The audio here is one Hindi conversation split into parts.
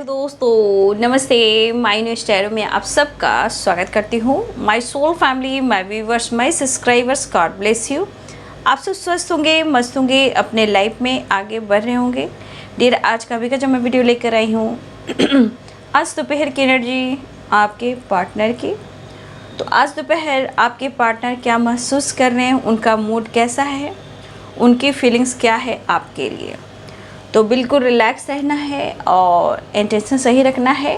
दोस्तों, नमस्ते। माय न्यू स्टाइल में आप सबका स्वागत करती हूँ। My soul family, my viewers, my subscribers, God bless you. आप सब स्वस्थ होंगे, मस्त होंगे, अपने लाइफ में आगे बढ़ रहे होंगे। डियर, आज का भी का जो मैं वीडियो लेकर आई हूँ आज दोपहर की एनर्जी आपके पार्टनर की। तो आज दोपहर आपके पार्टनर क्या महसूस कर रहे हैं, उनका मूड कैसा है, उनकी फीलिंग्स क्या है आपके लिए। तो बिल्कुल रिलैक्स रहना है और इंटेंशन सही रखना है।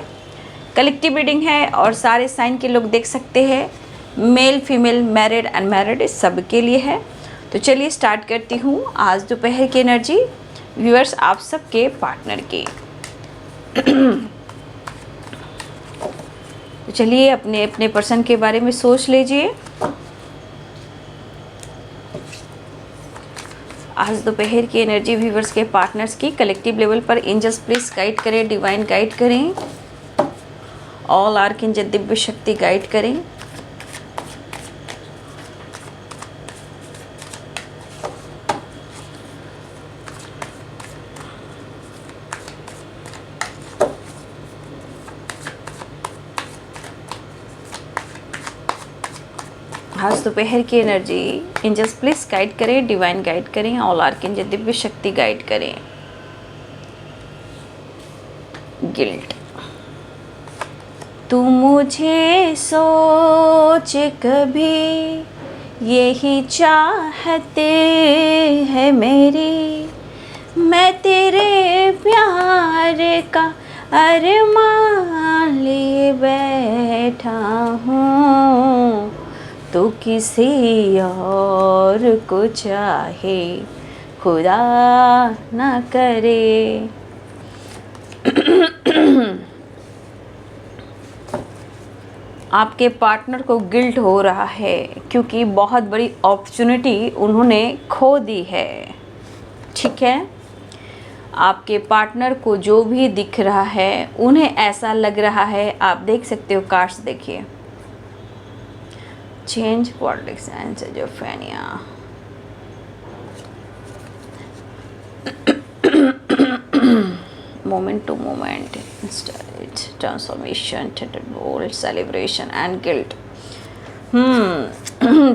कलेक्टिव रीडिंग है और सारे साइन के लोग देख सकते हैं। मेल, फीमेल, मैरिड, अनमैरिड सब के लिए है। तो चलिए स्टार्ट करती हूँ आज दोपहर की एनर्जी व्यूअर्स आप सबके पार्टनर की। तो चलिए अपने अपने पर्सन के बारे में सोच लीजिए। आज दोपहर की एनर्जी व्यूवर्स के पार्टनर्स की कलेक्टिव लेवल पर एंजल्स प्लीज गाइड करें, डिवाइन गाइड करें, ऑल आर्कएंजल दिव्य शक्ति गाइड करें। आज दोपहर की एनर्जी एंजल्स प्लीज गाइड करें, डिवाइन गाइड करें, ऑल आर्कएंजल दिव्य शक्ति गाइड करें। गिल्ट। तू मुझे सोच कभी, यही चाहते है मेरी, मैं तेरे प्यार का अरमान लिए बैठा हूँ। तो किसी और को चाहे खुदा ना करे। आपके पार्टनर को गिल्ट हो रहा है क्योंकि बहुत बड़ी अपॉर्चुनिटी उन्होंने खो दी है। ठीक है, आपके पार्टनर को जो भी दिख रहा है उन्हें ऐसा लग रहा है, आप देख सकते हो कार्ड्स देखिए। Change, politics and schizophrenia. Moment to moment, transformation, thunderbolt, celebration and guilt.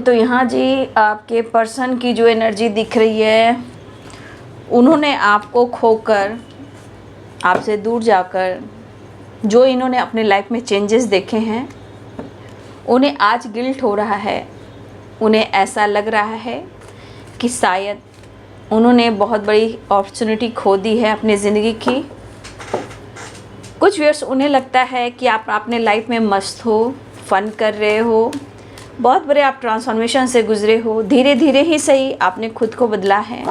तो यहाँ जी आपके पर्सन की जो एनर्जी दिख रही है, उन्होंने आपको खोकर, आपसे दूर जाकर जो इन्होंने अपने लाइफ में चेंजेस देखे हैं, उन्हें आज गिल्ट हो रहा है। उन्हें ऐसा लग रहा है कि शायद उन्होंने बहुत बड़ी अपॉर्चुनिटी खो दी है अपनी ज़िंदगी की। कुछ व्यूअर्स, उन्हें लगता है कि आप अपने लाइफ में मस्त हो, फन कर रहे हो, बहुत बड़े आप ट्रांसफॉर्मेशन से गुजरे हो। धीरे धीरे ही सही आपने खुद को बदला है।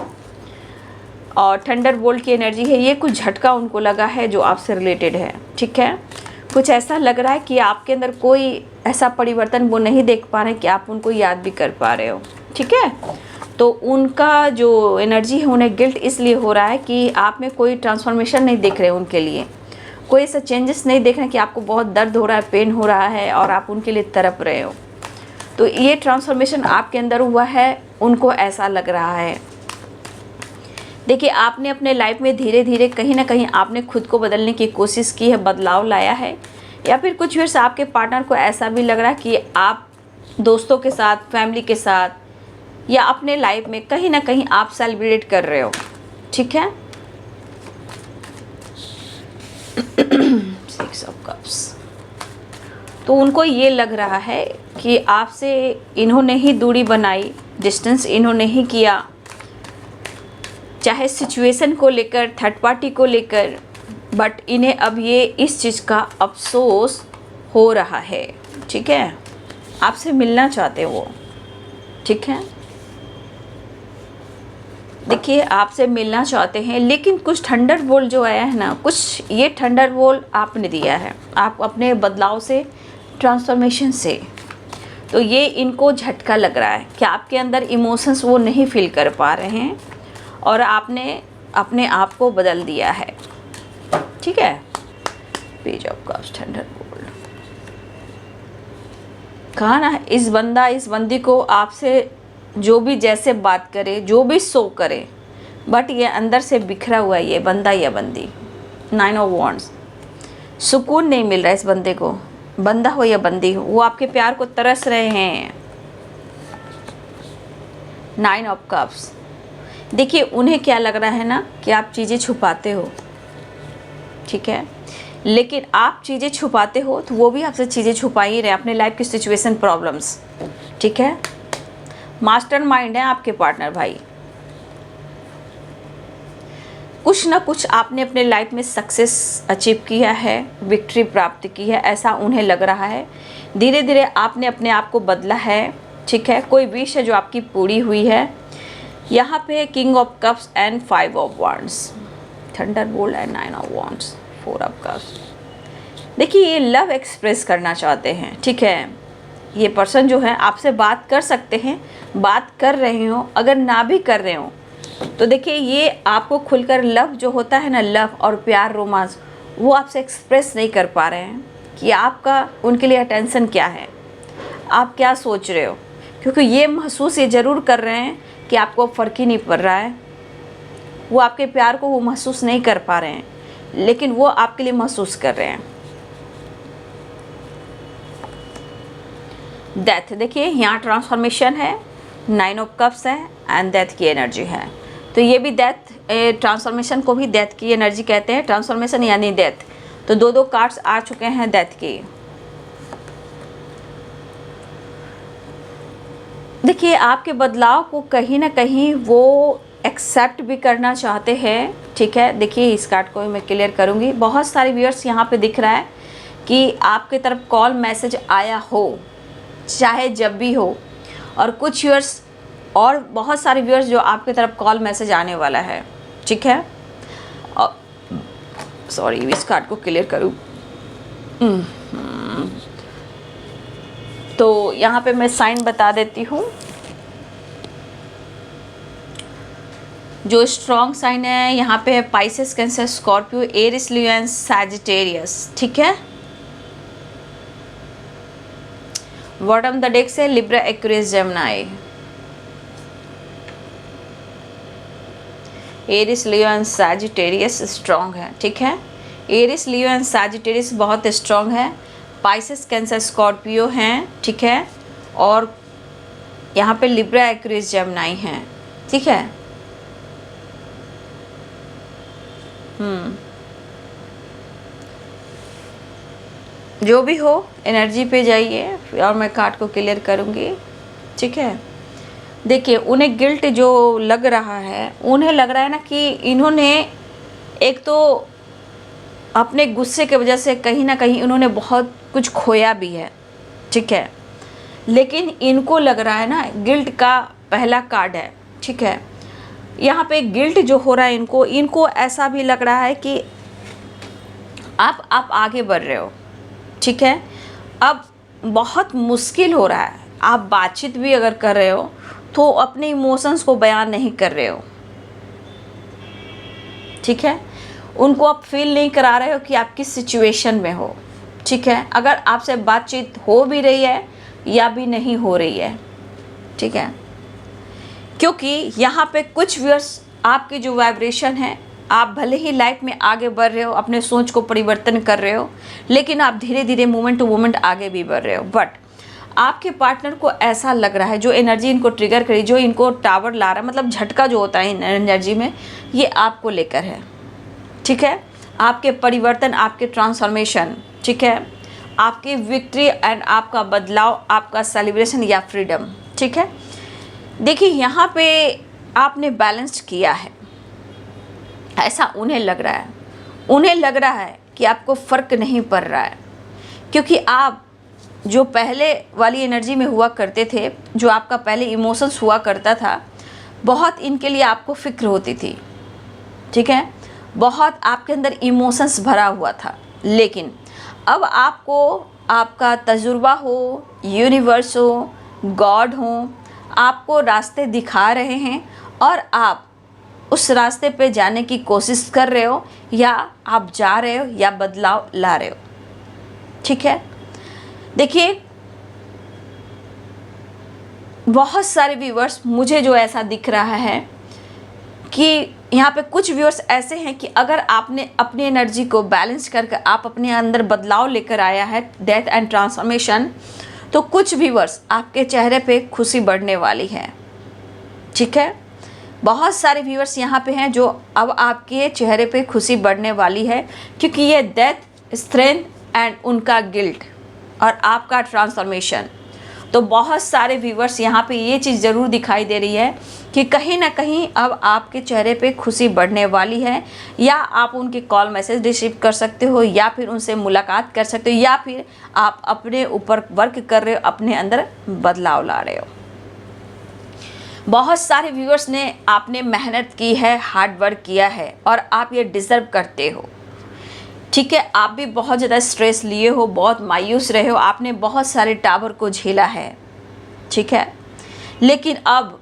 और थंडरबोल्ट की एनर्जी है, ये कुछ झटका उनको लगा है जो आपसे रिलेटेड है। ठीक है, कुछ ऐसा लग रहा है कि आपके अंदर कोई ऐसा परिवर्तन वो नहीं देख पा रहे कि आप उनको याद भी कर पा रहे हो। ठीक है, तो उनका जो एनर्जी है, उन्हें गिल्ट इसलिए हो रहा है कि आप में कोई ट्रांसफॉर्मेशन नहीं देख रहे उनके लिए, कोई ऐसा चेंजेस नहीं देख रहे कि आपको बहुत दर्द हो रहा है, पेन हो रहा है और आप उनके लिए तड़प रहे हो। तो ये ट्रांसफॉर्मेशन आपके अंदर हुआ है, उनको ऐसा लग रहा है। देखिए, आपने अपने लाइफ में धीरे धीरे कहीं ना कहीं आपने खुद को बदलने की कोशिश की है, बदलाव लाया है। या फिर कुछ वर्ष आपके पार्टनर को ऐसा भी लग रहा है कि आप दोस्तों के साथ, फैमिली के साथ या अपने लाइफ में कहीं ना कहीं आप सेलिब्रेट कर रहे हो। ठीक है, 6 ऑफ कप्स। तो उनको ये लग रहा है कि आपसे इन्होंने ही दूरी बनाई, डिस्टेंस इन्होंने ही किया, चाहे सिचुएशन को लेकर, थर्ड पार्टी को लेकर, बट इन्हें अब ये इस चीज़ का अफसोस हो रहा है। ठीक है, आपसे मिलना चाहते वो। ठीक है, देखिए आपसे मिलना चाहते हैं, लेकिन कुछ थंडरबोल्ट जो आया है ना, कुछ ये थंडरबोल्ट आपने दिया है, आप अपने बदलाव से, ट्रांसफॉर्मेशन से। तो ये इनको झटका लग रहा है कि आपके अंदर इमोशंस वो नहीं फील कर पा रहे हैं और आपने अपने आप को बदल दिया है। ठीक है, पेज ऑफ कप्स, थंडरबोल्ट। कहा ना, इस बंदी को आपसे जो भी जैसे बात करे, जो भी शो करे, बट ये अंदर से बिखरा हुआ है ये बंदा या बंदी। 9 ऑफ वॉन्ड्स। सुकून नहीं मिल रहा है इस बंदे को, बंदा हो या बंदी हो, वो आपके प्यार को तरस रहे हैं। 9 ऑफ कप्स। देखिए उन्हें क्या लग रहा है ना कि आप चीज़ें छुपाते हो, ठीक है, लेकिन आप चीज़ें छुपाते हो तो वो भी आपसे चीज़ें छुपा ही रहे, अपने लाइफ की सिचुएशन, प्रॉब्लम्स, ठीक है। मास्टर माइंड है आपके पार्टनर भाई। कुछ ना कुछ आपने अपने लाइफ में सक्सेस अचीव किया है, विक्ट्री प्राप्त की है, ऐसा उन्हें लग रहा है। धीरे धीरे आपने अपने आप को बदला है, ठीक है। कोई विश है जो आपकी पूरी हुई है। यहाँ पे king of cups and 5 of wands, Thunderbolt and 9 of wands, 4 of cups. देखिए ये लव एक्सप्रेस करना चाहते हैं, ठीक है। ये पर्सन जो है आपसे बात कर सकते हैं, बात कर रहे हो, अगर ना भी कर रहे हो तो देखिए ये आपको खुलकर लव जो होता है ना, लव और प्यार, रोमांस, वो आपसे एक्सप्रेस नहीं कर पा रहे हैं कि आपका उनके लिए अटेंशन क्या है, आप क्या सोच रहे हो, क्योंकि ये महसूस ये ज़रूर कर रहे हैं कि आपको फ़र्क ही नहीं पड़ रहा है। वो आपके प्यार को वो महसूस नहीं कर पा रहे हैं, लेकिन वो आपके लिए महसूस कर रहे हैं। डेथ, देखिए यहाँ ट्रांसफॉर्मेशन है, 9 ऑफ कप्स है एंड डेथ की एनर्जी है। तो ये भी डेथ, ट्रांसफॉर्मेशन को भी डेथ की एनर्जी कहते हैं, ट्रांसफॉर्मेशन यानी डेथ। तो 2 कार्ड्स आ चुके हैं डेथ की। देखिए आपके बदलाव को कहीं ना कहीं वो एक्सेप्ट भी करना चाहते हैं, ठीक है। देखिए इस कार्ड को मैं क्लियर करूँगी। बहुत सारे व्यूअर्स यहाँ पे दिख रहा है कि आपके तरफ कॉल मैसेज आया हो, चाहे जब भी हो, और कुछ व्यूअर्स और बहुत सारे व्यूअर्स जो आपके तरफ कॉल मैसेज आने वाला है, ठीक है। और सॉरी इस कार्ड को क्लियर करूँ तो यहाँ पे मैं साइन बता देती हूँ। जो स्ट्रॉन्ग साइन है यहाँ पे है Pisces, Cancer, Scorpio, Aries, Leo and Sagittarius, ठीक है। बॉटम द डेक से Libra, Aquarius, Gemini. Aries, Leo and Sagittarius strong है, ठीक है। एरिस, लियो एंड सैजिटेरियस बहुत स्ट्रॉन्ग है। पाइसेस, कैंसर, स्कॉर्पियो हैं, ठीक है। और यहाँ पे लिब्रा, एक्वेरियस, जेमिनी हैं, ठीक है। जो भी हो एनर्जी पे जाइए और मैं कार्ड को क्लियर करूँगी, ठीक है। देखिए उन्हें गिल्ट जो लग रहा है, उन्हें लग रहा है ना कि इन्होंने एक तो अपने गुस्से की वजह से कहीं ना कहीं इन्होंने बहुत कुछ खोया भी है, ठीक है। लेकिन इनको लग रहा है ना, गिल्ट का पहला कार्ड है, ठीक है। यहाँ पे गिल्ट जो हो रहा है इनको ऐसा भी लग रहा है कि आप आगे बढ़ रहे हो, ठीक है। अब बहुत मुश्किल हो रहा है, आप बातचीत भी अगर कर रहे हो तो अपने इमोशंस को बयान नहीं कर रहे हो, ठीक है। उनको आप फील नहीं करा रहे हो कि आप किस सिचुएशन में हो, ठीक है। अगर आपसे बातचीत हो भी रही है या भी नहीं हो रही है, ठीक है। क्योंकि यहाँ पे कुछ व्यूअर्स आपकी जो वाइब्रेशन है, आप भले ही लाइफ में आगे बढ़ रहे हो, अपने सोच को परिवर्तन कर रहे हो, लेकिन आप धीरे धीरे मोमेंट टू मोमेंट आगे भी बढ़ रहे हो। बट आपके पार्टनर को ऐसा लग रहा है, जो एनर्जी इनको ट्रिगर करी, जो इनको टावर ला रहा है, मतलब झटका जो होता है एनर्जी में, ये आपको लेकर है, ठीक है। आपके परिवर्तन, आपके ट्रांसफॉर्मेशन, ठीक है, आपकी विक्ट्री एंड आपका बदलाव, आपका सेलिब्रेशन या फ्रीडम, ठीक है। देखिए यहाँ पे आपने बैलेंस किया है, ऐसा उन्हें लग रहा है। उन्हें लग रहा है कि आपको फ़र्क नहीं पड़ रहा है, क्योंकि आप जो पहले वाली एनर्जी में हुआ करते थे, जो आपका पहले इमोशंस हुआ करता था, बहुत इनके लिए आपको फ़िक्र होती थी, ठीक है। बहुत आपके अंदर इमोशंस भरा हुआ था। लेकिन अब आपको आपका तजुर्बा हो, यूनिवर्स हो, गॉड हो, आपको रास्ते दिखा रहे हैं और आप उस रास्ते पे जाने की कोशिश कर रहे हो, या आप जा रहे हो या बदलाव ला रहे हो, ठीक है। देखिए बहुत सारे व्यूअर्स मुझे जो ऐसा दिख रहा है कि यहाँ पे कुछ व्यूअर्स ऐसे हैं कि अगर आपने अपनी एनर्जी को बैलेंस करके आप अपने अंदर बदलाव लेकर आया है, डेथ एंड ट्रांसफॉर्मेशन, तो कुछ व्यूअर्स आपके चेहरे पे खुशी बढ़ने वाली है। ठीक है, बहुत सारे व्यूअर्स यहाँ पे हैं जो अब आपके चेहरे पे खुशी बढ़ने वाली है, क्योंकि ये डेथ, स्ट्रेंथ एंड उनका गिल्ट और आपका ट्रांसफॉर्मेशन। तो बहुत सारे व्यूअर्स यहाँ पे ये चीज़ ज़रूर दिखाई दे रही है कि कहीं ना कहीं अब आपके चेहरे पे खुशी बढ़ने वाली है, या आप उनके कॉल मैसेज रिसीव कर सकते हो, या फिर उनसे मुलाकात कर सकते हो, या फिर आप अपने ऊपर वर्क कर रहे हो, अपने अंदर बदलाव ला रहे हो। बहुत सारे व्यूअर्स ने आपने मेहनत की है, हार्ड वर्क किया है और आप ये डिज़र्व करते हो। ठीक है, आप भी बहुत ज़्यादा स्ट्रेस लिए हो, बहुत मायूस रहे हो, आपने बहुत सारे टावर को झेला है। ठीक है, लेकिन अब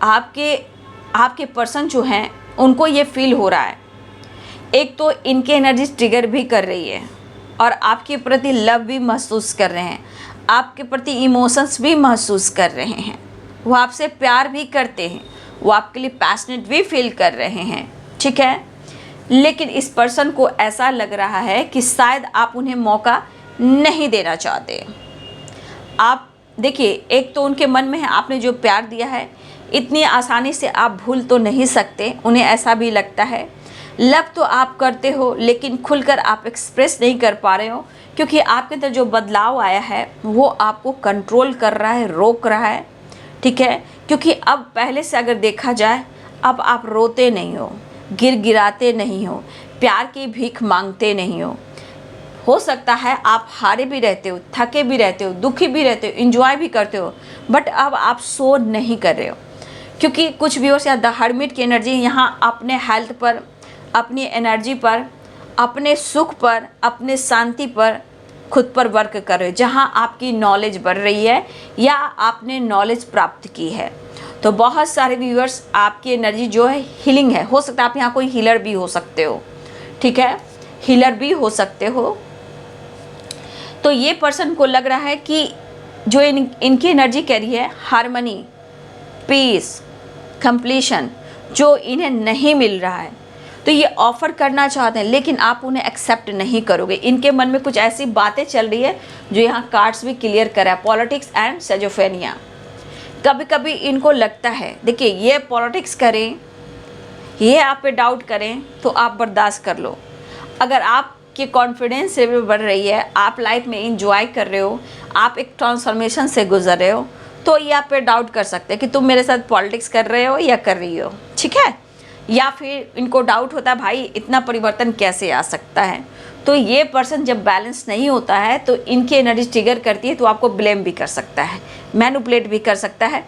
आपके पर्सन जो हैं उनको ये फील हो रहा है, एक तो इनकी एनर्जी ट्रिगर भी कर रही है और आपके प्रति लव भी महसूस कर रहे हैं, आपके प्रति इमोशंस भी महसूस कर रहे हैं, वो आपसे प्यार भी करते हैं, वो आपके लिए पैशनेट भी फील कर रहे हैं। ठीक है, लेकिन इस पर्सन को ऐसा लग रहा है कि शायद आप उन्हें मौका नहीं देना चाहते। आप देखिए, एक तो उनके मन में है आपने जो प्यार दिया है इतनी आसानी से आप भूल तो नहीं सकते, उन्हें ऐसा भी लगता है। लव तो आप करते हो लेकिन खुलकर आप एक्सप्रेस नहीं कर पा रहे हो, क्योंकि आपके अंदर जो बदलाव आया है वो आपको कंट्रोल कर रहा है, रोक रहा है। ठीक है, क्योंकि अब पहले से अगर देखा जाए, अब आप रोते नहीं हो, गिड़गिड़ाते नहीं हो, प्यार की भीख मांगते नहीं हो सकता है आप हारे भी रहते हो, थके भी रहते हो, दुखी भी रहते हो, एंजॉय भी करते हो, बट अब आप सो नहीं कर रहे हो, क्योंकि कुछ व्यूअर्स या द हर्मिट की एनर्जी यहाँ अपने हेल्थ पर, अपनी एनर्जी पर, अपने सुख पर, अपने शांति पर खुद पर वर्क कर रहे हो, जहाँ आपकी नॉलेज बढ़ रही है या आपने नॉलेज प्राप्त की है। तो बहुत सारे व्यूअर्स आपकी एनर्जी जो है हीलिंग है, हो सकता है आप यहाँ कोई हीलर भी हो सकते हो। ठीक है, हीलर भी हो सकते हो। तो ये पर्सन को लग रहा है कि जो इनकी एनर्जी कह रही है हार्मनी, पीस, कंप्लीशन, जो इन्हें नहीं मिल रहा है, तो ये ऑफ़र करना चाहते हैं लेकिन आप उन्हें एक्सेप्ट नहीं करोगे। इनके मन में कुछ ऐसी बातें चल रही है जो यहाँ कार्ड्स भी क्लियर करा है, पॉलिटिक्स एंड सेजोफेनिया। कभी कभी इनको लगता है, देखिए ये पॉलिटिक्स करें, ये आप पे डाउट करें तो आप बर्दाश्त कर लो। अगर आपकी कॉन्फिडेंस लेवल बढ़ रही है, आप लाइफ में इंजॉय कर रहे हो, आप एक ट्रांसफॉर्मेशन से गुजर रहे हो, तो ये आप पे डाउट कर सकते हैं कि तुम मेरे साथ पॉलिटिक्स कर रहे हो या कर रही हो। ठीक है, या फिर इनको डाउट होता है भाई इतना परिवर्तन कैसे आ सकता है। तो ये पर्सन जब बैलेंस नहीं होता है तो इनकी एनर्जी ट्रिगर करती है, तो आपको ब्लेम भी कर सकता है, मैनिपुलेट भी कर सकता है,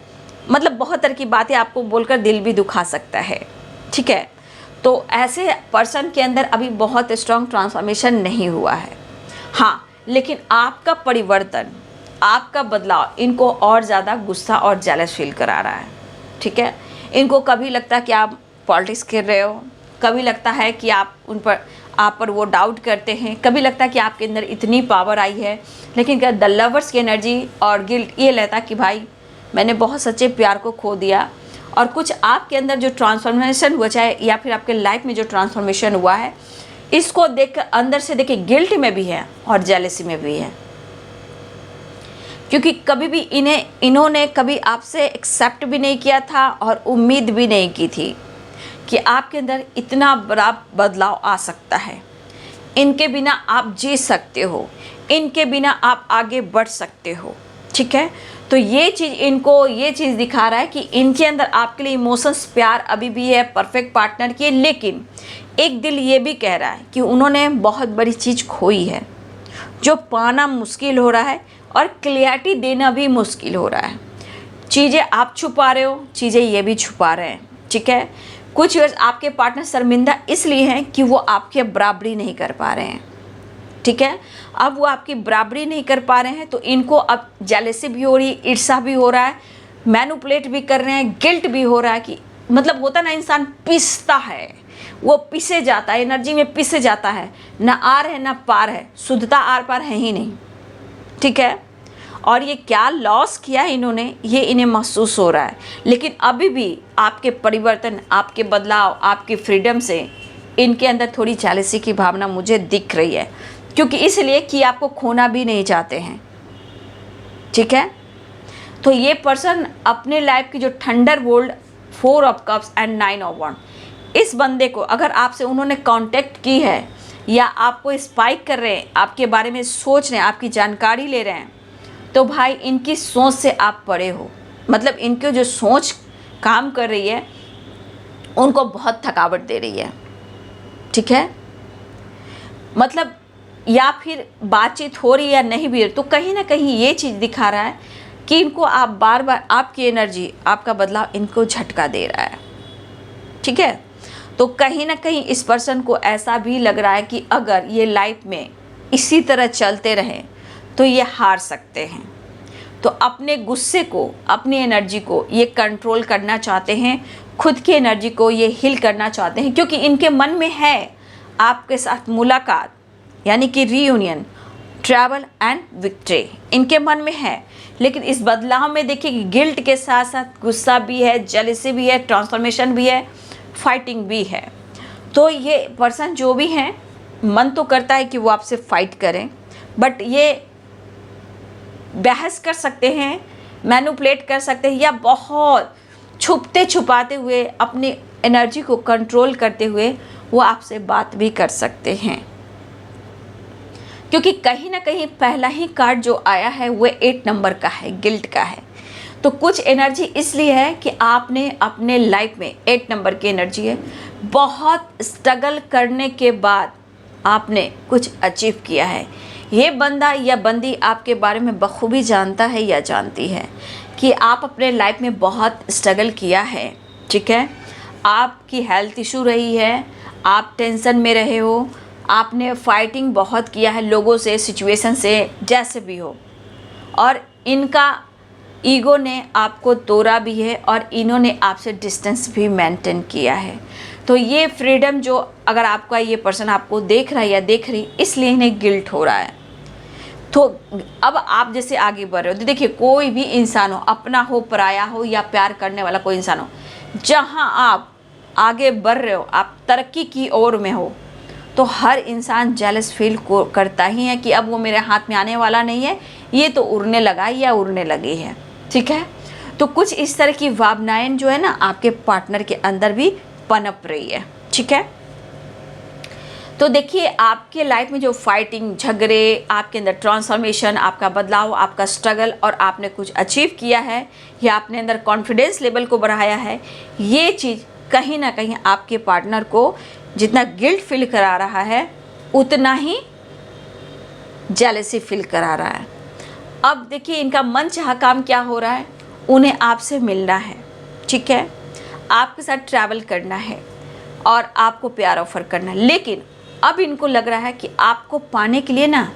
मतलब बहुत तरह की बातें आपको बोलकर दिल भी दुखा सकता है। ठीक है, तो ऐसे पर्सन के अंदर अभी बहुत स्ट्रॉन्ग ट्रांसफॉर्मेशन नहीं हुआ है। हाँ, लेकिन आपका परिवर्तन, आपका बदलाव इनको और ज़्यादा गुस्सा और जेलस फील करा रहा है। ठीक है, इनको कभी लगता है कि आप पॉलिटिक्स कर रहे हो, कभी लगता है कि आप पर वो डाउट करते हैं, कभी लगता है कि आपके अंदर इतनी पावर आई है, लेकिन क्या द लवर्स की एनर्जी और गिल्ट ये लेता कि भाई मैंने बहुत सच्चे प्यार को खो दिया। और कुछ आपके अंदर जो ट्रांसफॉर्मेशन हुआ, चाहे या फिर आपके लाइफ में जो ट्रांसफॉर्मेशन हुआ है, इसको देख अंदर से देखिए गिल्ट में भी है और जेलसी में भी है, क्योंकि कभी भी इन्होंने कभी आपसे एक्सेप्ट भी नहीं किया था और उम्मीद भी नहीं की थी कि आपके अंदर इतना बड़ा बदलाव आ सकता है। इनके बिना आप जी सकते हो, इनके बिना आप आगे बढ़ सकते हो। ठीक है, तो ये चीज़ इनको ये चीज़ दिखा रहा है कि इनके अंदर आपके लिए इमोशंस, प्यार अभी भी है परफेक्ट पार्टनर की, लेकिन एक दिल ये भी कह रहा है कि उन्होंने बहुत बड़ी चीज़ खोई है, जो पाना मुश्किल हो रहा है और क्लियरिटी देना भी मुश्किल हो रहा है। चीज़ें आप छुपा रहे हो, चीज़ें ये भी छुपा रहे हैं। ठीक है, कुछ आपके पार्टनर शर्मिंदा इसलिए हैं कि वो आपकी बराबरी नहीं कर पा रहे हैं। ठीक है, अब वो आपकी बराबरी नहीं कर पा रहे हैं तो इनको अब जेलसी भी हो रही है, ईर्ष्या भी हो रहा है, मैनिपुलेट भी कर रहे हैं, गिल्ट भी हो रहा है कि मतलब होता ना इंसान पिसता है, वो पिसे जाता है, एनर्जी में पिसे जाता है, ना आर है ना पार है, शुद्धता आर पार है ही नहीं। ठीक है, और ये क्या लॉस किया इन्होंने ये इन्हें महसूस हो रहा है। लेकिन अभी भी आपके परिवर्तन, आपके बदलाव, आपकी फ्रीडम से इनके अंदर थोड़ी जेलसी की भावना मुझे दिख रही है, क्योंकि इसलिए कि आपको खोना भी नहीं चाहते हैं। ठीक है, तो ये पर्सन अपने लाइफ की जो thunderbolt 4 of cups and 9 of wand, इस बंदे को अगर आपसे उन्होंने कांटेक्ट की है या आपको स्पाइक कर रहे हैं, आपके बारे में सोच रहे हैं, आपकी जानकारी ले रहे हैं, तो भाई इनकी सोच से आप परे हो। मतलब इनकी जो सोच काम कर रही है उनको बहुत थकावट दे रही है। ठीक है, मतलब या फिर बातचीत हो रही है या नहीं भी, तो कहीं ना कहीं ये चीज़ दिखा रहा है कि इनको आप बार बार, आपकी एनर्जी, आपका बदलाव इनको झटका दे रहा है। ठीक है, तो कहीं ना कहीं इस पर्सन को ऐसा भी लग रहा है कि अगर ये लाइफ में इसी तरह चलते रहें तो ये हार सकते हैं। तो अपने गुस्से को, अपनी एनर्जी को ये कंट्रोल करना चाहते हैं, खुद की एनर्जी को ये हील करना चाहते हैं, क्योंकि इनके मन में है आपके साथ मुलाकात, यानी कि रीयूनियन, ट्रैवल एंड विक्ट्री इनके मन में है। लेकिन इस बदलाव में देखिए कि गिल्ट के साथ साथ गुस्सा भी है, जेलसी भी है, ट्रांसफॉर्मेशन भी है, फाइटिंग भी है। तो ये पर्सन जो भी हैं, मन तो करता है कि वो आपसे फाइट करें, बट ये बहस कर सकते हैं, मैनिपुलेट कर सकते हैं, या बहुत छुपते छुपाते हुए अपनी एनर्जी को कंट्रोल करते हुए वो आपसे बात भी कर सकते हैं। क्योंकि कहीं ना कहीं पहला ही कार्ड जो आया है वो 8 नंबर का है, गिल्ट का है। तो कुछ एनर्जी इसलिए है कि आपने अपने लाइफ में 8 नंबर की एनर्जी है, बहुत स्ट्रगल करने के बाद आपने कुछ अचीव किया है। ये बंदा या बंदी आपके बारे में बखूबी जानता है या जानती है कि आप अपने लाइफ में बहुत स्ट्रगल किया है। ठीक है, आपकी हेल्थ इशू रही है, आप टेंशन में रहे हो, आपने फाइटिंग बहुत किया है लोगों से, सिचुएशन से, जैसे भी हो, और इनका ईगो ने आपको तोड़ा भी है और इन्होंने आपसे डिस्टेंस भी मेंटेन किया है। तो ये फ्रीडम जो, अगर आपका ये पर्सन आपको देख रहा है या देख रही, इसलिए इन्हें गिल्ट हो रहा है। तो अब आप जैसे आगे बढ़ रहे हो, तो देखिए कोई भी इंसान हो, अपना हो, पराया हो, या प्यार करने वाला कोई इंसान हो, जहाँ आप आगे बढ़ रहे हो, आप तरक्की की ओर में हो, तो हर इंसान जेलस फील को करता ही है कि अब वो मेरे हाथ में आने वाला नहीं है, ये तो उड़ने लगा है या उड़ने लगी है। ठीक है, तो कुछ इस तरह की भावनाएं जो है ना आपके पार्टनर के अंदर भी पनप रही है। ठीक है, तो देखिए आपके लाइफ में जो फाइटिंग, झगड़े, आपके अंदर ट्रांसफॉर्मेशन, आपका बदलाव, आपका स्ट्रगल, और आपने कुछ अचीव किया है या आपने अंदर कॉन्फिडेंस लेवल को बढ़ाया है, ये चीज़ कहीं ना कहीं आपके पार्टनर को जितना गिल्ट फील करा रहा है उतना ही जेलसी फील करा रहा है। अब देखिए इनका मन चाहा काम क्या हो रहा है, उन्हें आपसे मिलना है। ठीक है, आपके साथ ट्रैवल करना है और आपको प्यार ऑफर करना है। लेकिन अब इनको लग रहा है कि आपको पाने के लिए ना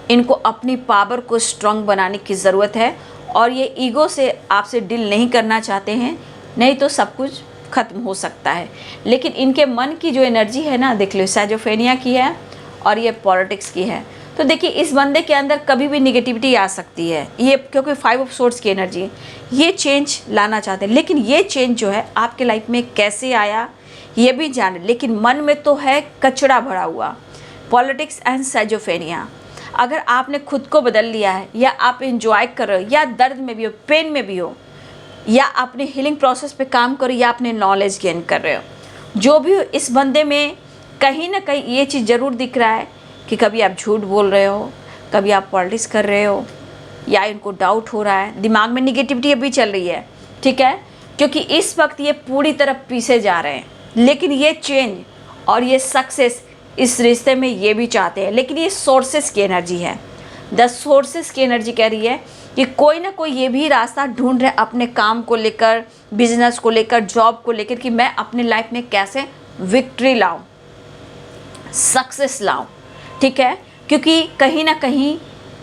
इनको अपनी पावर को स्ट्रांग बनाने की ज़रूरत है, और ये ईगो से आपसे डील नहीं करना चाहते हैं, नहीं तो सब कुछ ख़त्म हो सकता है। लेकिन इनके मन की जो एनर्जी है ना, देख लो, साइजोफेनिया की है और ये पॉलिटिक्स की है। तो देखिए इस बंदे के अंदर कभी भी निगेटिविटी आ सकती है, ये क्योंकि 5 ऑफ सोर्ड्स की एनर्जी, ये चेंज लाना चाहते हैं। लेकिन ये चेंज जो है आपके लाइफ में कैसे आया ये भी जाने, लेकिन मन में तो है कचरा भरा हुआ, पॉलिटिक्स एंड साइजोफेनिया। अगर आपने खुद को बदल लिया है, या आप इंजॉय कर रहे हो, या दर्द में भी हो, पेन में भी हो, या अपने हीलिंग प्रोसेस पे काम करो, या अपने नॉलेज गेन कर रहे हो, जो भी हो, इस बंदे में कहीं ना कहीं ये चीज़ ज़रूर दिख रहा है कि कभी आप झूठ बोल रहे हो, कभी आप पॉलिटिक्स कर रहे हो, या इनको डाउट हो रहा है, दिमाग में निगेटिविटी अभी चल रही है। ठीक है, क्योंकि इस वक्त ये पूरी तरह पीछे जा रहे हैं, लेकिन ये चेंज और ये सक्सेस इस रिश्ते में ये भी चाहते हैं। लेकिन ये सोर्सेस की एनर्जी है, द सोर्सेस की एनर्जी कह रही है कि कोई ना कोई ये भी रास्ता ढूंढ रहे अपने काम को लेकर, बिजनेस को लेकर, जॉब को लेकर, कि मैं अपने लाइफ में कैसे विक्ट्री लाऊं, सक्सेस लाऊं। ठीक है, क्योंकि कहीं ना कहीं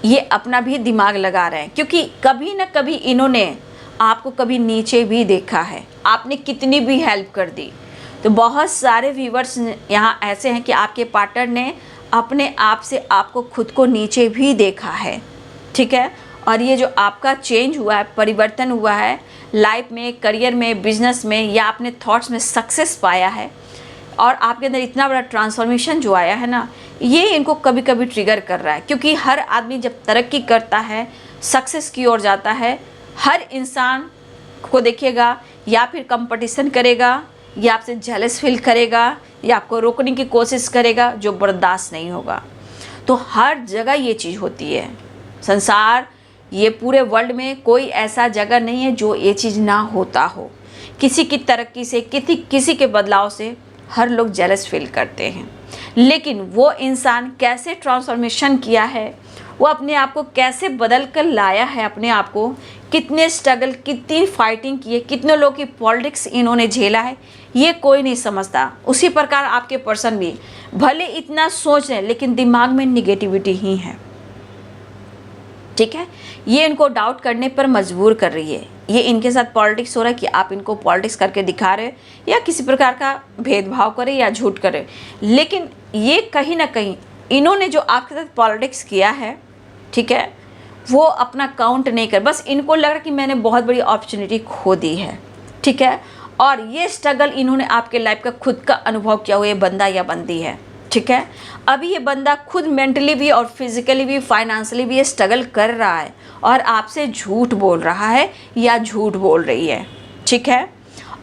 ये अपना भी दिमाग लगा रहे हैं, क्योंकि कभी ना कभी इन्होंने आपको कभी नीचे भी देखा है, आपने कितनी भी हेल्प कर दी। तो बहुत सारे व्यूवर्स यहाँ ऐसे हैं कि आपके पार्टनर ने अपने आप से आपको खुद को नीचे भी देखा है। ठीक है, और ये जो आपका चेंज हुआ है, परिवर्तन हुआ है लाइफ में, करियर में, बिजनेस में, या आपने थॉट्स में सक्सेस पाया है और आपके अंदर इतना बड़ा ट्रांसफॉर्मेशन जो आया है ना, ये इनको कभी कभी ट्रिगर कर रहा है। क्योंकि हर आदमी जब तरक्की करता है, सक्सेस की ओर जाता है, हर इंसान को देखिएगा या फिर कंपटीशन करेगा, या आपसे जेलस फील करेगा, या आपको रोकने की कोशिश करेगा, जो बर्दाश्त नहीं होगा। तो हर जगह ये चीज़ होती है। संसार, ये पूरे वर्ल्ड में कोई ऐसा जगह नहीं है जो ये चीज़ ना होता हो। किसी की तरक्की से, किसी के बदलाव से हर लोग जेलस फील करते हैं। लेकिन वो इंसान कैसे ट्रांसफॉर्मेशन किया है, वो अपने आप को कैसे बदल कर लाया है, अपने आप को कितने स्ट्रगल, कितनी फाइटिंग की है, कितने लोगों की पॉलिटिक्स इन्होंने झेला है, ये कोई नहीं समझता। उसी प्रकार आपके पर्सन भी भले इतना सोच रहे हैं लेकिन दिमाग में निगेटिविटी ही है। ठीक है, ये इनको डाउट करने पर मजबूर कर रही है। ये इनके साथ पॉलिटिक्स हो रहा है कि आप इनको पॉलिटिक्स करके दिखा रहे हो या किसी प्रकार का भेदभाव करे या झूठ करे। लेकिन ये कहीं ना कहीं इन्होंने जो आपके साथ पॉलिटिक्स किया है, ठीक है, वो अपना काउंट नहीं कर, बस इनको लग रहा कि मैंने बहुत बड़ी अपॉर्चुनिटी खो दी है। ठीक है, और ये स्ट्रगल इन्होंने आपके लाइफ का खुद का अनुभव किया हुआ ये बंदा या बंदी है। ठीक है, अभी ये बंदा खुद मेंटली भी और फिजिकली भी, फाइनेंशियली भी ये स्ट्रगल कर रहा है और आपसे झूठ बोल रहा है या झूठ बोल रही है। ठीक है,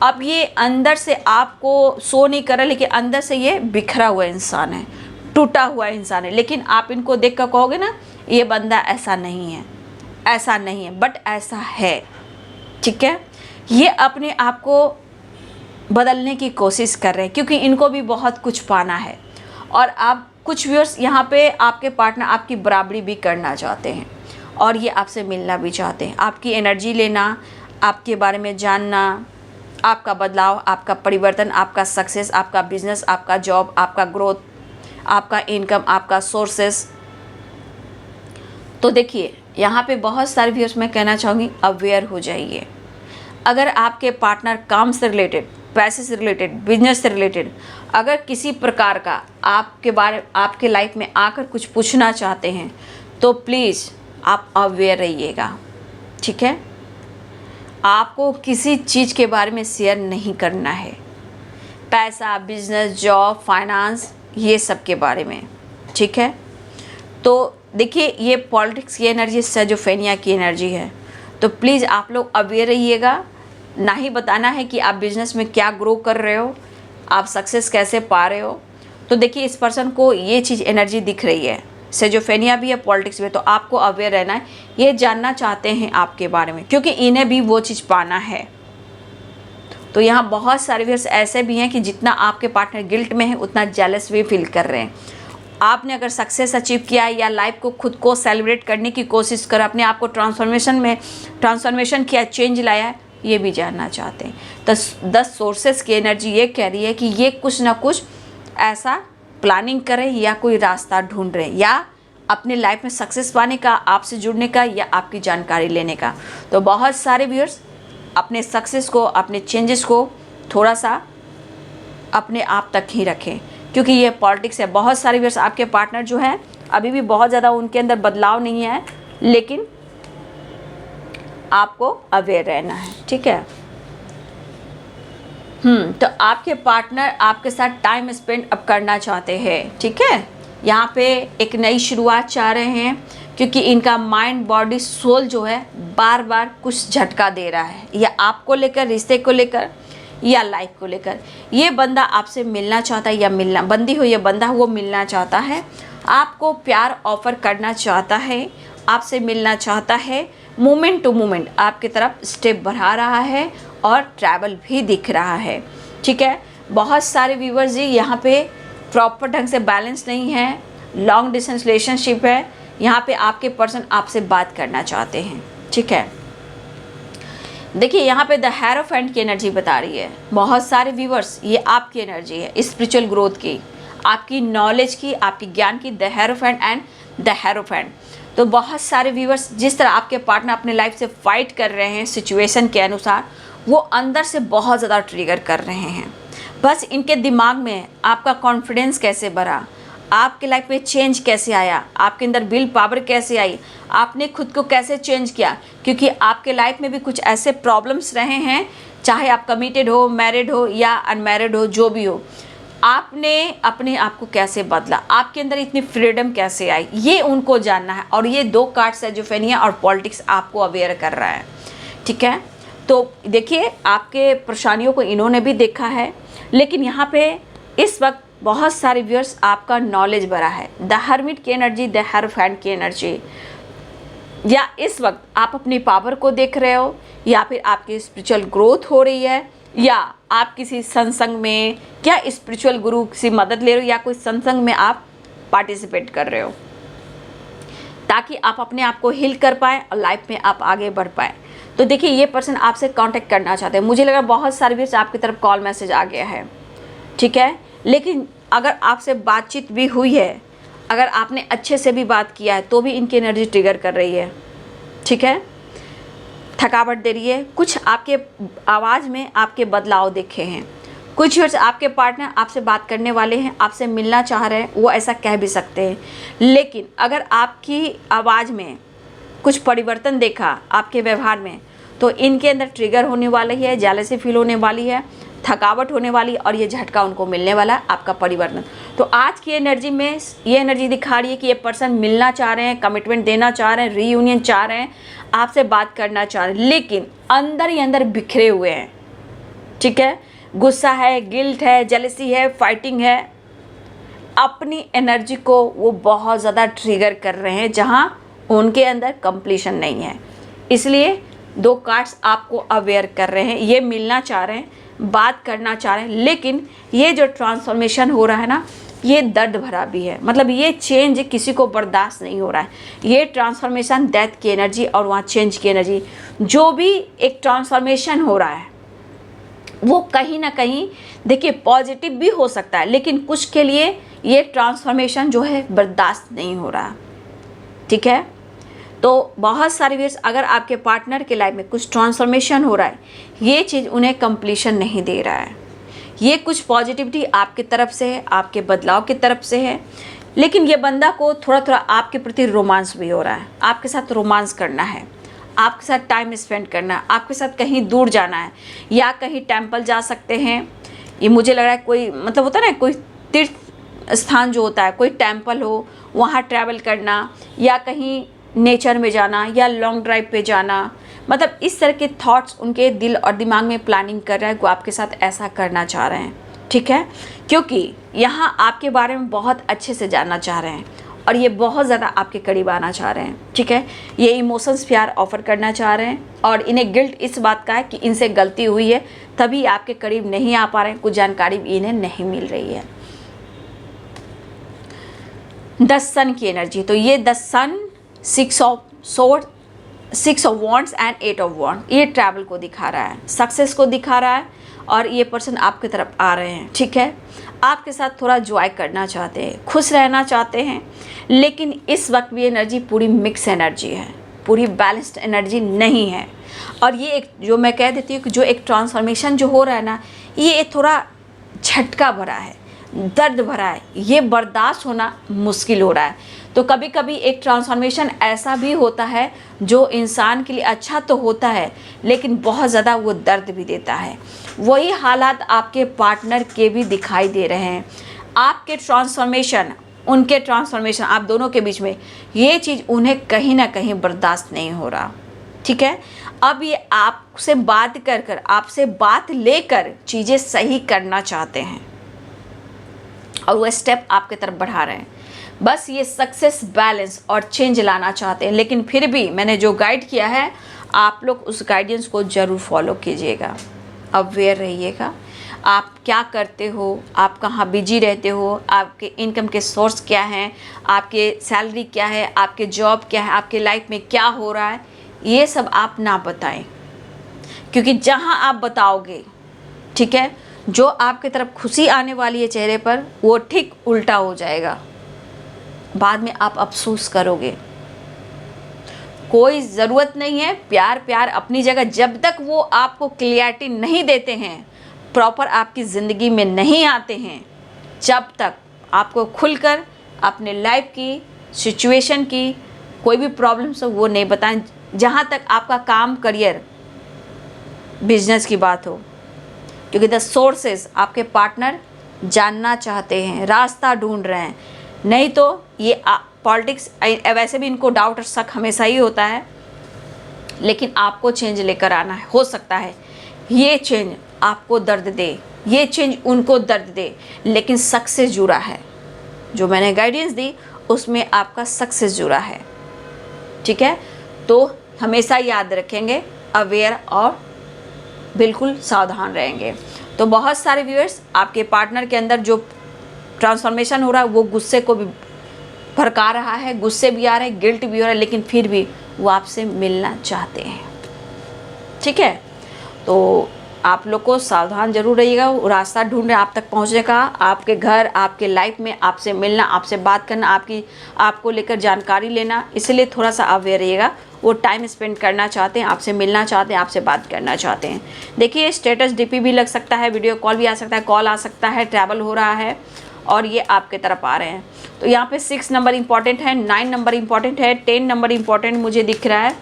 अब ये अंदर से आपको शो नहीं कर रहा, लेकिन अंदर से ये बिखरा हुआ इंसान है, टूटा हुआ इंसान है। लेकिन आप इनको देख कर कहोगे ना, ये बंदा ऐसा नहीं है, ऐसा नहीं है, बट ऐसा है। ठीक है, ये अपने आप को बदलने की कोशिश कर रहे हैं क्योंकि इनको भी बहुत कुछ पाना है। और आप कुछ व्यूअर्स यहाँ पे आपके पार्टनर आपकी बराबरी भी करना चाहते हैं और ये आपसे मिलना भी चाहते हैं, आपकी एनर्जी लेना, आपके बारे में जानना, आपका बदलाव, आपका परिवर्तन, आपका सक्सेस, आपका बिजनेस, आपका जॉब, आपका ग्रोथ, आपका इनकम, आपका सोर्सेस। तो देखिए यहाँ पे बहुत सारे व्यूअर्स मैं कहना चाहूँगी, अवेयर हो जाइए। अगर आपके पार्टनर काम से रिलेटेड, पैसे से रिलेटेड, बिजनेस से रिलेटेड अगर किसी प्रकार का आपके बारे, आपके लाइफ में आकर कुछ पूछना चाहते हैं तो प्लीज़ आप अवेयर रहिएगा। ठीक है, आपको किसी चीज़ के बारे में शेयर नहीं करना है, पैसा, बिजनेस, जॉब, फाइनेंस, ये सब के बारे में। ठीक है, तो देखिए ये पॉलिटिक्स की एनर्जी, सेजोफेनिया की एनर्जी है, तो प्लीज़ आप लोग अवेयर रहिएगा। ना ही बताना है कि आप बिज़नेस में क्या ग्रो कर रहे हो, आप सक्सेस कैसे पा रहे हो। तो देखिए इस पर्सन को ये चीज़ एनर्जी दिख रही है, सेजोफेनिया भी है, पॉलिटिक्स भी है, तो आपको अवेयर रहना है। ये जानना चाहते हैं आपके बारे में क्योंकि इन्हें भी वो चीज़ पाना है। तो यहाँ बहुत सारे व्यूअर्स ऐसे भी हैं कि जितना आपके पार्टनर गिल्ट में है उतना जेलस भी फील कर रहे हैं। आपने अगर सक्सेस अचीव किया है या लाइफ को खुद को सेलिब्रेट करने की कोशिश कर, अपने आप को ट्रांसफॉर्मेशन किया, चेंज लाया है, ये भी जानना चाहते हैं। तो 10 सोर्सेस की एनर्जी ये कह रही है कि ये कुछ ना कुछ ऐसा प्लानिंग करें या कोई रास्ता ढूंढ रहे हैं, या अपने लाइफ में सक्सेस पाने का, आपसे जुड़ने का, या आपकी जानकारी लेने का। तो बहुत सारे व्यूअर्स अपने सक्सेस को, अपने चेंजेस को थोड़ा सा अपने आप तक ही रखें क्योंकि ये पॉलिटिक्स है। बहुत सारे व्यूअर्स आपके पार्टनर जो हैं अभी भी बहुत ज़्यादा उनके अंदर बदलाव नहीं है, लेकिन आपको अवेयर रहना है। ठीक है, तो आपके पार्टनर आपके साथ टाइम स्पेंड अब करना चाहते हैं। ठीक है, यहाँ पे एक नई शुरुआत चाह रहे हैं क्योंकि इनका माइंड, बॉडी, सोल जो है बार बार कुछ झटका दे रहा है, या आपको लेकर, रिश्ते को लेकर, या लाइफ को लेकर। ये बंदा आपसे मिलना चाहता है, या मिलना, बंदी हो या बंदा हो, वो मिलना चाहता है, आपको प्यार ऑफर करना चाहता है, आपसे मिलना चाहता है, मोमेंट टू मोमेंट आपकी तरफ स्टेप बढ़ा रहा है और ट्रैवल भी दिख रहा है। ठीक है, बहुत सारे व्यूअर्स जी यहाँ पे प्रॉपर ढंग से बैलेंस नहीं है, लॉन्ग डिस्टेंस रिलेशनशिप है, यहाँ पे आपके पर्सन आपसे बात करना चाहते हैं। ठीक है, देखिए यहाँ पे द हेरोफेंट की एनर्जी बता रही है। बहुत सारे व्यूअर्स, ये आपकी एनर्जी है, स्पिरिचुअल ग्रोथ की, आपकी नॉलेज की, आपकी ज्ञान की, the hierophant and the hierophant. तो बहुत सारे व्यूअर्स, जिस तरह आपके पार्टनर अपने लाइफ से फाइट कर रहे हैं सिचुएशन के अनुसार, वो अंदर से बहुत ज़्यादा ट्रिगर कर रहे हैं। बस इनके दिमाग में आपका कॉन्फिडेंस कैसे बढ़ा, आपके लाइफ में चेंज कैसे आया, आपके अंदर विल पावर कैसे आई, आपने खुद को कैसे चेंज किया, क्योंकि आपके लाइफ में भी कुछ ऐसे प्रॉब्लम्स रहे हैं, चाहे आप कमिटेड हो, मैरिड हो या अनमैरिड हो, जो भी हो, आपने अपने आप को कैसे बदला, आपके अंदर इतनी फ्रीडम कैसे आई, ये उनको जानना है। और ये 2 कार्ड्स है जो फेनिया और पॉलिटिक्स आपको अवेयर कर रहा है, ठीक है। तो देखिए, आपके परेशानियों को इन्होंने भी देखा है, लेकिन यहाँ पे इस वक्त बहुत सारे व्यूअर्स आपका नॉलेज बढ़ा है। द हर्मिट की एनर्जी, द हierophant की एनर्जी, या इस वक्त आप अपनी पावर को देख रहे हो, या फिर आपकी स्पिरिचुअल ग्रोथ हो रही है, या आप किसी सत्संग में क्या स्पिरिचुअल गुरु से मदद ले रहे हो, या कोई सत्संग में आप पार्टिसिपेट कर रहे हो, ताकि आप अपने आप को हील कर पाएँ और लाइफ में आप आगे बढ़ पाएँ। तो देखिए, ये पर्सन आपसे कांटेक्ट करना चाहते हैं। मुझे लगा बहुत सारे व्यूअर्स आपकी तरफ कॉल मैसेज आ गया है, ठीक है। लेकिन अगर आपसे बातचीत भी हुई है, अगर आपने अच्छे से भी बात किया है, तो भी इनकी एनर्जी ट्रिगर कर रही है, ठीक है। थकावट दे रही है, कुछ आपके आवाज़ में आपके बदलाव देखे हैं। कुछ व्यूअर्स आपके पार्टनर आपसे बात करने वाले हैं, आपसे मिलना चाह रहे हैं, वो ऐसा कह भी सकते हैं। लेकिन अगर आपकी आवाज़ में कुछ परिवर्तन देखा आपके व्यवहार में, तो इनके अंदर ट्रिगर होने वाली है, जेलसी फील होने वाली है, थकावट होने वाली, और ये झटका उनको मिलने वाला है, आपका परिवर्तन। तो आज की एनर्जी में ये एनर्जी दिखा रही है कि ये पर्सन मिलना चाह रहे हैं, कमिटमेंट देना चाह रहे हैं, रीयूनियन चाह रहे हैं, आपसे बात करना चाह रहे हैं, लेकिन अंदर ही अंदर बिखरे हुए हैं, ठीक है। गुस्सा है, गिल्ट है, जेलसी है, फाइटिंग है, अपनी एनर्जी को वो बहुत ज़्यादा ट्रिगर कर रहे हैं, जहाँ उनके अंदर कंप्लीशन नहीं है। इसलिए 2 कार्ड्स आपको अवेयर कर रहे हैं, ये मिलना चाह रहे हैं, बात करना चाह रहे हैं, लेकिन ये जो ट्रांसफॉर्मेशन हो रहा है ना, ये दर्द भरा भी है। मतलब ये चेंज किसी को बर्दाश्त नहीं हो रहा है। ये ट्रांसफॉर्मेशन, डेथ की एनर्जी और वहाँ चेंज की एनर्जी, जो भी एक ट्रांसफॉर्मेशन हो रहा है, वो कहीं ना कहीं देखिए पॉजिटिव भी हो सकता है, लेकिन कुछ के लिए ये ट्रांसफॉर्मेशन जो है बर्दाश्त नहीं हो रहा, ठीक है। तो बहुत सारे व्यूअर्स, अगर आपके पार्टनर के लाइफ में कुछ ट्रांसफॉर्मेशन हो रहा है, ये चीज़ उन्हें कंप्लीशन नहीं दे रहा है, ये कुछ पॉजिटिविटी आपकी तरफ से है, आपके बदलाव की तरफ से है, लेकिन ये बंदा को थोड़ा थोड़ा आपके प्रति रोमांस भी हो रहा है, आपके साथ रोमांस करना है, आपके साथ टाइम स्पेंड करना है, आपके साथ कहीं दूर जाना है, या कहीं टेम्पल जा सकते हैं। ये मुझे लग रहा है कोई मतलब होता है ना, कोई तीर्थ स्थान जो होता है, कोई टेम्पल हो, वहाँ ट्रैवल करना, या कहीं नेचर में जाना, या लॉन्ग ड्राइव पे जाना, मतलब इस तरह के थॉट्स उनके दिल और दिमाग में प्लानिंग कर रहा है, वो आपके साथ ऐसा करना चाह रहे हैं, ठीक है। क्योंकि यहाँ आपके बारे में बहुत अच्छे से जानना चाह रहे हैं, और ये बहुत ज़्यादा आपके करीब आना चाह रहे हैं, ठीक है। ये इमोशंस प्यार ऑफर करना चाह रहे हैं, और इन्हें गिल्ट इस बात का है कि इनसे गलती हुई है, तभी आपके करीब नहीं आ पा रहे हैं, कुछ जानकारी भी इन्हें नहीं मिल रही है। 10 सन की एनर्जी, तो ये 10 sun, 6 of sword, 6 of wands and 8 of wand, ये ट्रैवल को दिखा रहा है, सक्सेस को दिखा रहा है, और ये पर्सन आपकी तरफ आ रहे हैं, ठीक है। आपके साथ थोड़ा जॉय करना चाहते हैं, खुश रहना चाहते हैं, लेकिन इस वक्त भी एनर्जी पूरी मिक्स एनर्जी है, पूरी बैलेंस्ड एनर्जी नहीं है। और ये एक जो मैं कह देती हूँ कि जो एक ट्रांसफॉर्मेशन जो हो रहा है ना, ये थोड़ा झटका भरा है, दर्द भरा है, ये बर्दाश्त होना मुश्किल हो रहा है। तो कभी कभी एक ट्रांसफॉर्मेशन ऐसा भी होता है जो इंसान के लिए अच्छा तो होता है, लेकिन बहुत ज़्यादा वो दर्द भी देता है। वही हालात आपके पार्टनर के भी दिखाई दे रहे हैं। आपके ट्रांसफॉर्मेशन, उनके ट्रांसफॉर्मेशन, आप दोनों के बीच में ये चीज़ उन्हें कहीं ना कहीं बर्दाश्त नहीं हो रहा, ठीक है। अब ये आपसे बात कर कर, आपसे बात लेकर चीज़ें सही करना चाहते हैं, और वो स्टेप आपके तरफ बढ़ा रहे हैं। बस ये सक्सेस, बैलेंस और चेंज लाना चाहते हैं, लेकिन फिर भी मैंने जो गाइड किया है, आप लोग उस गाइडेंस को ज़रूर फॉलो कीजिएगा, अवेयर रहिएगा। आप क्या करते हो, आप कहाँ बिजी रहते हो, आपके इनकम के सोर्स क्या हैं, आपके सैलरी क्या है, आपके जॉब क्या है, आपके लाइफ में क्या हो रहा है, ये सब आप ना बताएं, क्योंकि जहाँ आप बताओगे, ठीक है, जो आपकी तरफ खुशी आने वाली है चेहरे पर, वो ठीक उल्टा हो जाएगा, बाद में आप अफसोस करोगे। कोई ज़रूरत नहीं है, प्यार प्यार अपनी जगह, जब तक वो आपको क्लियरिटी नहीं देते हैं, प्रॉपर आपकी ज़िंदगी में नहीं आते हैं, जब तक आपको खुलकर अपने लाइफ की सिचुएशन की कोई भी प्रॉब्लम्स हो वो नहीं बताएं, जहाँ तक आपका काम, करियर, बिजनेस की बात हो, क्योंकि द सोर्सेस आपके पार्टनर जानना चाहते हैं, रास्ता ढूंढ रहे हैं। नहीं तो ये पॉलिटिक्स, वैसे भी इनको डाउट और शक हमेशा ही होता है, लेकिन आपको चेंज लेकर आना है। हो सकता है ये चेंज आपको दर्द दे, ये चेंज उनको दर्द दे, लेकिन सक्सेस जुड़ा है। जो मैंने गाइडेंस दी उसमें आपका सक्सेस जुड़ा है, ठीक है। तो हमेशा याद रखेंगे, अवेयर और बिल्कुल सावधान रहेंगे। तो बहुत सारे व्यूअर्स, आपके पार्टनर के अंदर जो ट्रांसफॉर्मेशन हो रहा है वो गुस्से को भी भड़का रहा है, गुस्से भी आ रहे हैं, गिल्ट भी हो रहा है, लेकिन फिर भी वो आपसे मिलना चाहते हैं, ठीक है। तो आप लोग को सावधान जरूर रहिएगा, वो रास्ता ढूंढ रहे हैं आप तक पहुंचने का, आपके घर, आपके लाइफ में आपसे मिलना, आपसे बात करना, आपको लेकर जानकारी लेना, इसलिए थोड़ा सा अवेयर रहिएगा। वो टाइम स्पेंड करना चाहते हैं, आपसे मिलना चाहते हैं, आपसे बात करना चाहते हैं। देखिए स्टेटस डीपी भी लग सकता है, वीडियो कॉल भी आ सकता है, कॉल आ सकता है, ट्रैवल हो रहा है और ये आपके तरफ आ रहे हैं। तो यहाँ पे 6 नंबर इंपॉर्टेंट है, 9 नंबर इंपॉर्टेंट है, 10 नंबर इंपॉर्टेंट मुझे दिख रहा है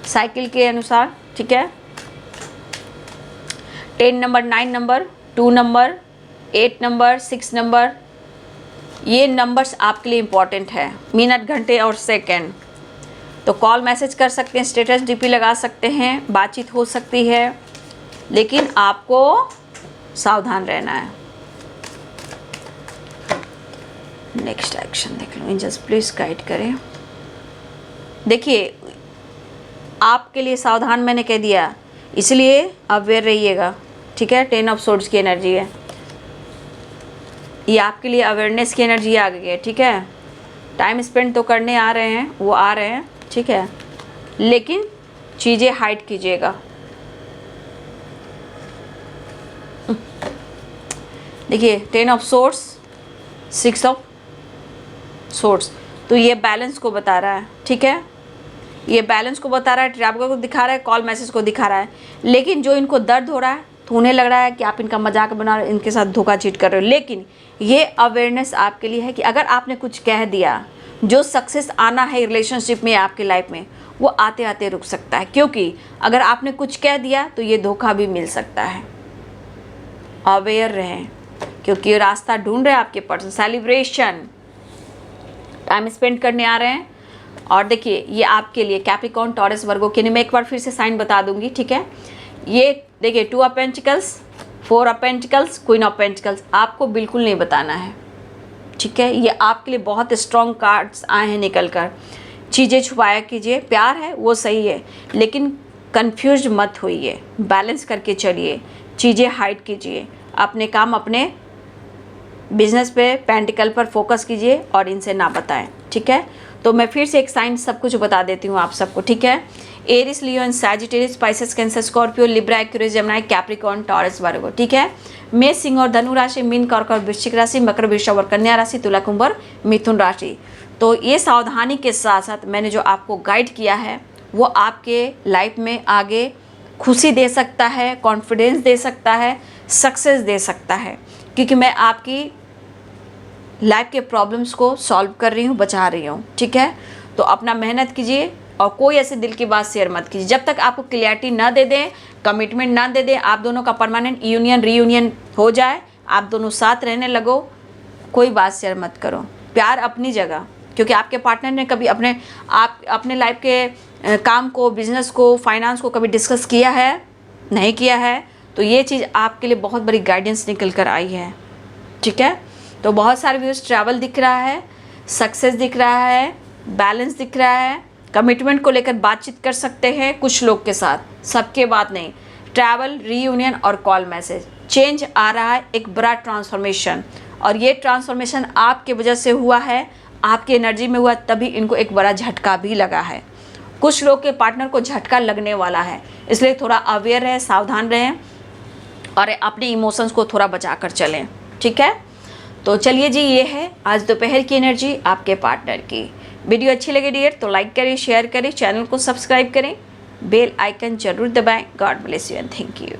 साइकिल के अनुसार, ठीक है। 10 number, 9 number, 2 number, 8 number, 6 number, ये नंबर्स आपके लिए इम्पॉर्टेंट है, मिनट, घंटे और सेकंड। तो कॉल मैसेज कर सकते हैं, स्टेटस डीपी लगा सकते हैं, बातचीत हो सकती है, लेकिन आपको सावधान रहना है। नेक्स्ट एक्शन देख लो, एंजल्स प्लीज गाइड करें। देखिए आपके लिए सावधान मैंने कह दिया, इसलिए अवेयर रहिएगा, ठीक है। 10 ऑफ सोर्ड्स की एनर्जी है, ये आपके लिए अवेयरनेस की एनर्जी आ गई है, ठीक है। टाइम स्पेंड तो करने आ रहे हैं, वो आ रहे हैं, ठीक है, लेकिन चीज़ें हाइड कीजिएगा। देखिए 10 ऑफ सोर्ड्स, 6 ऑफ सोर्स, तो ये बैलेंस को बता रहा है, ठीक है। ये बैलेंस को बता रहा है, ट्रैवल को दिखा रहा है, कॉल मैसेज को दिखा रहा है, लेकिन जो इनको दर्द हो रहा है तो उन्हें लग रहा है कि आप इनका मजाक बना रहे हो, इनके साथ धोखा चीट कर रहे हो। लेकिन ये अवेयरनेस आपके लिए है कि अगर आपने कुछ कह दिया, जो सक्सेस आना है रिलेशनशिप में, आपकी लाइफ में, वो आते आते रुक सकता है, क्योंकि अगर आपने कुछ कह दिया तो ये धोखा भी मिल सकता है। अवेयर रहें, क्योंकि रास्ता ढूंढ रहे हैं आपके पर्सन, सेलिब्रेशन, टाइम स्पेंड करने आ रहे हैं। और देखिए ये आपके लिए कैप्रिकॉर्न, टॉरस, वर्गो के लिए मैं एक बार फिर से साइन बता दूंगी, ठीक है। ये देखिए 2 of pentacles, 4 of pentacles, queen of pentacles, आपको बिल्कुल नहीं बताना है, ठीक है। ये आपके लिए बहुत स्ट्रॉन्ग कार्ड्स आए हैं निकल कर। चीज़ें छुपाया कीजिए, प्यार है वो सही है, लेकिन कंफ्यूज मत होइए, बैलेंस करके चलिए, चीज़ें हाइड कीजिए, अपने काम, अपने बिजनेस पे, पेंटिकल पर फोकस कीजिए और इनसे ना बताएं, ठीक है। तो मैं फिर से एक साइन सब कुछ बता देती हूँ आप सबको, ठीक है। Aries, Leo and Sagittarius, Pisces, Cancer, Scorpio, Libra, Aquarius, Gemini, Capricorn, Taurus, Virgo, ठीक है। मेष, सिंह और धनु राशि, मीन, कर्क और वृश्चिक राशि, मकर, वृषभ और कन्या राशि, तुला, कुंभ और मिथुन राशि। तो ये सावधानी के साथ साथ मैंने जो आपको गाइड किया है वो आपके लाइफ में आगे खुशी दे सकता है, कॉन्फिडेंस दे सकता है, सक्सेस दे सकता है, क्योंकि मैं आपकी लाइफ के प्रॉब्लम्स को सॉल्व कर रही हूँ, बचा रही हूँ, ठीक है। तो अपना मेहनत कीजिए और कोई ऐसे दिल की बात शेयर मत कीजिए जब तक आपको क्लियरिटी ना दे दें, कमिटमेंट ना दे दें, आप दोनों का परमानेंट यूनियन रीयूनियन हो जाए, आप दोनों साथ रहने लगो, कोई बात शेयर मत करो। प्यार अपनी जगह, क्योंकि आपके पार्टनर ने कभी अपने लाइफ के काम को, बिजनेस को, फाइनेंस को कभी डिस्कस किया है, नहीं किया है, तो ये चीज़ आपके लिए बहुत बड़ी गाइडेंस निकल कर आई है, ठीक है। तो बहुत सारे व्यूज़, ट्रैवल दिख रहा है, सक्सेस दिख रहा है, बैलेंस दिख रहा है, कमिटमेंट को लेकर बातचीत कर सकते हैं कुछ लोग के साथ, सबके बात नहीं। ट्रैवल, रीयूनियन और कॉल मैसेज, चेंज आ रहा है, एक बड़ा ट्रांसफॉर्मेशन, और ये ट्रांसफॉर्मेशन आपके वजह से हुआ है, आपकी एनर्जी में हुआ, तभी इनको एक बड़ा झटका भी लगा है। कुछ लोग के पार्टनर को झटका लगने वाला है, इसलिए थोड़ा अवेयर रहें, सावधान रहें और अपने इमोशंस को थोड़ा बचा कर चलें, ठीक है। तो चलिए जी, ये है आज दोपहर की एनर्जी आपके पार्टनर की। वीडियो अच्छी लगी डियर तो लाइक करें, शेयर करें, चैनल को सब्सक्राइब करें, बेल आइकन जरूर दबाएं। God bless you and thank you.